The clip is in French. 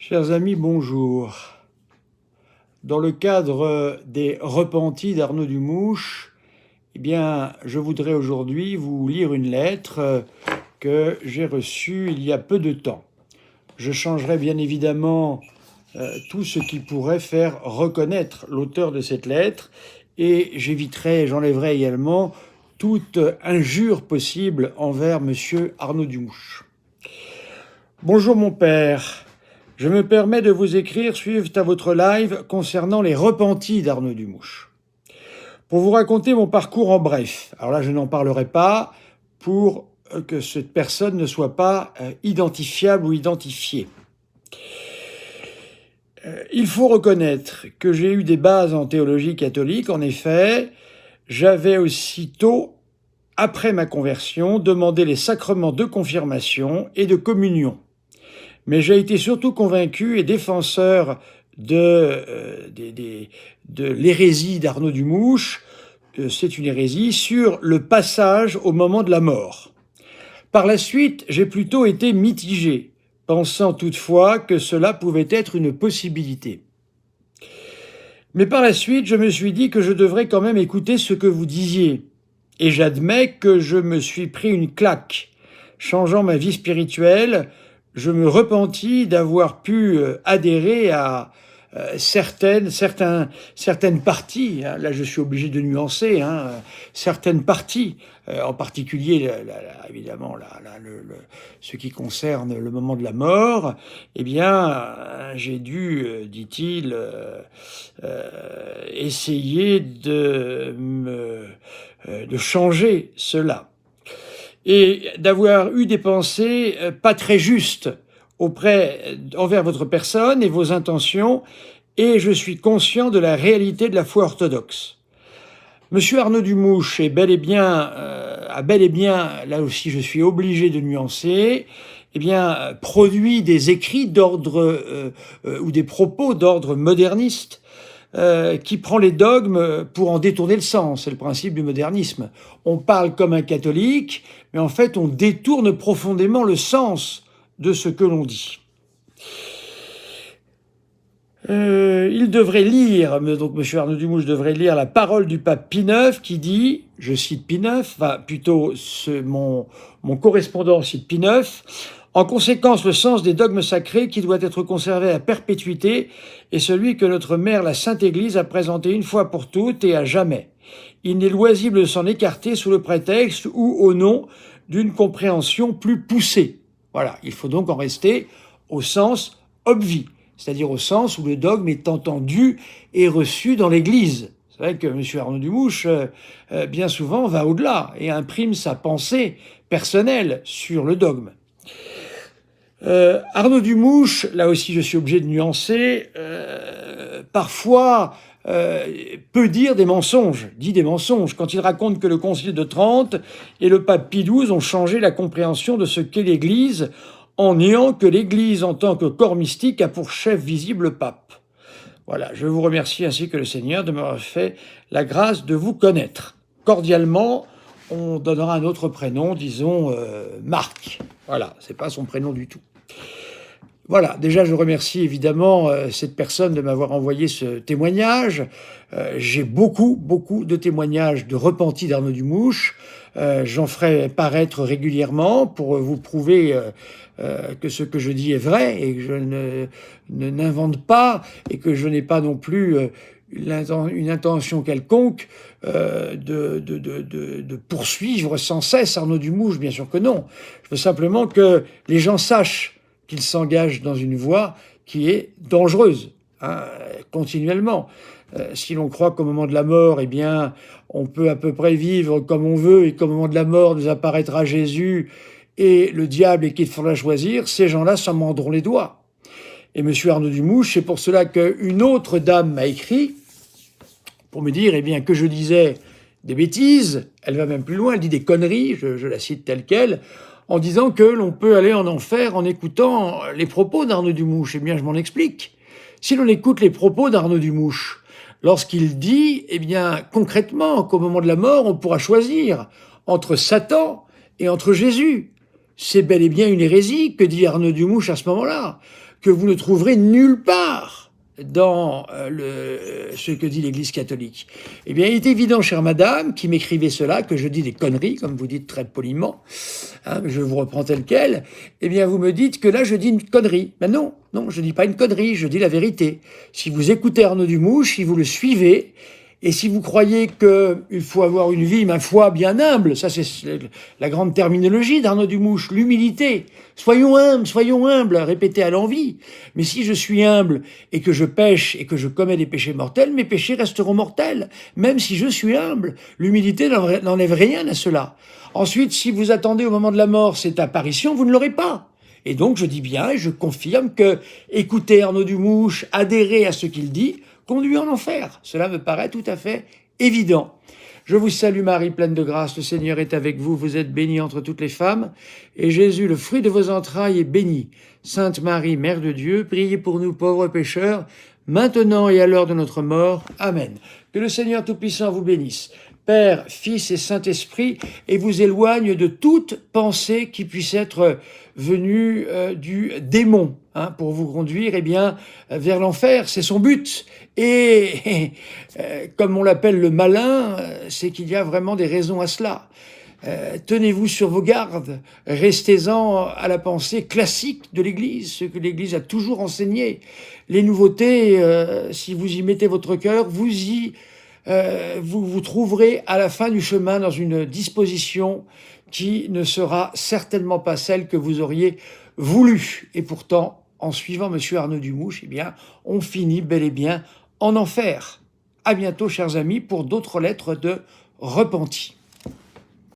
Chers amis, bonjour. Dans le cadre des repentis d'Arnaud Dumouche, je voudrais aujourd'hui vous lire une lettre que j'ai reçue il y a peu de temps. Je changerai bien évidemment tout ce qui pourrait faire reconnaître l'auteur de cette lettre et j'enlèverai également toute injure possible envers monsieur Arnaud Dumouche. Bonjour mon père. Je me permets de vous écrire suite à votre live concernant les repentis d'Arnaud Dumouche. Pour vous raconter mon parcours en bref, alors là je n'en parlerai pas pour que cette personne ne soit pas identifiable ou identifiée. Il faut reconnaître que j'ai eu des bases en théologie catholique. En effet, j'avais aussitôt, après ma conversion, demandé les sacrements de confirmation et de communion. Mais j'ai été surtout convaincu et défenseur de l'hérésie d'Arnaud Dumouche, c'est une hérésie, sur le passage au moment de la mort. Par la suite, j'ai plutôt été mitigé, pensant toutefois que cela pouvait être une possibilité. Mais par la suite, je me suis dit que je devrais quand même écouter ce que vous disiez. Et j'admets que je me suis pris une claque. Changeant ma vie spirituelle, je me repentis d'avoir pu adhérer à certaines parties, hein, là je suis obligé de nuancer, hein, certaines parties, en particulier évidemment ce qui concerne le moment de la mort, j'ai dû, dit-il, essayer de changer cela. Et d'avoir eu des pensées pas très justes envers votre personne et vos intentions, et je suis conscient de la réalité de la foi orthodoxe. Monsieur Arnaud Dumouche a bel et bien, là aussi je suis obligé de nuancer, produit des écrits d'ordre ou des propos d'ordre moderniste, qui prend les dogmes pour en détourner le sens. C'est le principe du modernisme. On parle comme un catholique, mais en fait on détourne profondément le sens de ce que l'on dit. Il devrait lire, donc M. Arnaud Dumouche devrait lire la parole du pape Pie IX qui dit, je cite Pie IX, enfin plutôt mon correspondant cite Pie IX, en conséquence, le sens des dogmes sacrés qui doit être conservé à perpétuité est celui que notre mère, la Sainte Église, a présenté une fois pour toutes et à jamais. Il n'est loisible de s'en écarter sous le prétexte ou au nom d'une compréhension plus poussée. Voilà, il faut donc en rester au sens obvi, c'est-à-dire au sens où le dogme est entendu et reçu dans l'Église. C'est vrai que M. Arnaud Dumouche, bien souvent, va au-delà et imprime sa pensée personnelle sur le dogme. Arnaud Dumouche, là aussi je suis obligé de nuancer, parfois peut dire des mensonges, dit des mensonges, quand il raconte que le Concile de Trente et le pape Pie XII ont changé la compréhension de ce qu'est l'Église en niant que l'Église en tant que corps mystique a pour chef visible le pape. Voilà, je vous remercie ainsi que le Seigneur de m'avoir fait la grâce de vous connaître. Cordialement, on donnera un autre prénom, disons Marc. Voilà, c'est pas son prénom du tout. Voilà, déjà je remercie évidemment cette personne de m'avoir envoyé ce témoignage. J'ai beaucoup de témoignages de repentis d'Arnaud Dumouche. J'en ferai paraître régulièrement pour vous prouver que ce que je dis est vrai et que je n'invente pas et que je n'ai pas non plus une intention quelconque de poursuivre sans cesse Arnaud Dumouche, bien sûr que non. Je veux simplement que les gens sachent qu'il s'engage dans une voie qui est dangereuse, hein, continuellement. Si l'on croit qu'au moment de la mort, on peut à peu près vivre comme on veut et qu'au moment de la mort nous apparaîtra Jésus et le diable et qu'il faudra choisir, ces gens-là s'en mordront les doigts. Et M. Arnaud Dumouche, c'est pour cela qu'une autre dame m'a écrit pour me dire que je disais des bêtises, elle va même plus loin, elle dit des conneries, je la cite telle quelle, en disant que l'on peut aller en enfer en écoutant les propos d'Arnaud Dumouche. Eh bien, je m'en explique. Si l'on écoute les propos d'Arnaud Dumouche, lorsqu'il dit, concrètement, qu'au moment de la mort, on pourra choisir entre Satan et entre Jésus. C'est bel et bien une hérésie que dit Arnaud Dumouche à ce moment-là. que vous ne trouverez nulle part dans ce que dit l'Église catholique. Eh bien, il est évident, chère madame, qui m'écrivait cela, que je dis des conneries, comme vous dites très poliment, hein, je vous reprends tel quel, eh bien, vous me dites que là, je dis une connerie. Ben non, non, je dis pas une connerie, je dis la vérité. Si vous écoutez Arnaud Dumouche, si vous le suivez, et si vous croyez qu'il faut avoir une vie, ma foi, bien humble, ça c'est la grande terminologie d'Arnaud Dumouche, l'humilité. Soyons humbles, répétez à l'envi. Mais si je suis humble et que je pêche et que je commets des péchés mortels, mes péchés resteront mortels, même si je suis humble. L'humilité n'enlève rien à cela. Ensuite, si vous attendez au moment de la mort cette apparition, vous ne l'aurez pas. Et donc je dis bien et je confirme que écouter Arnaud Dumouche, adhérer à ce qu'il dit, conduit en enfer. Cela me paraît tout à fait évident. Je vous salue Marie, pleine de grâce, le Seigneur est avec vous, vous êtes bénie entre toutes les femmes, et Jésus, le fruit de vos entrailles, est béni. Sainte Marie, Mère de Dieu, priez pour nous pauvres pécheurs, maintenant et à l'heure de notre mort. Amen. Que le Seigneur Tout-Puissant vous bénisse, Père, Fils et Saint-Esprit, et vous éloigne de toute pensée qui puisse être venue du démon, hein, pour vous conduire vers l'enfer. C'est son but. Et comme on l'appelle le malin, c'est qu'il y a vraiment des raisons à cela. Tenez-vous sur vos gardes, restez-en à la pensée classique de l'Église, ce que l'Église a toujours enseigné. Les nouveautés, si vous y mettez votre cœur, vous trouverez à la fin du chemin dans une disposition qui ne sera certainement pas celle que vous auriez voulu. Et pourtant, en suivant M. Arnaud Dumouche, eh bien, on finit bel et bien en enfer. À bientôt, chers amis, pour d'autres lettres de repentis.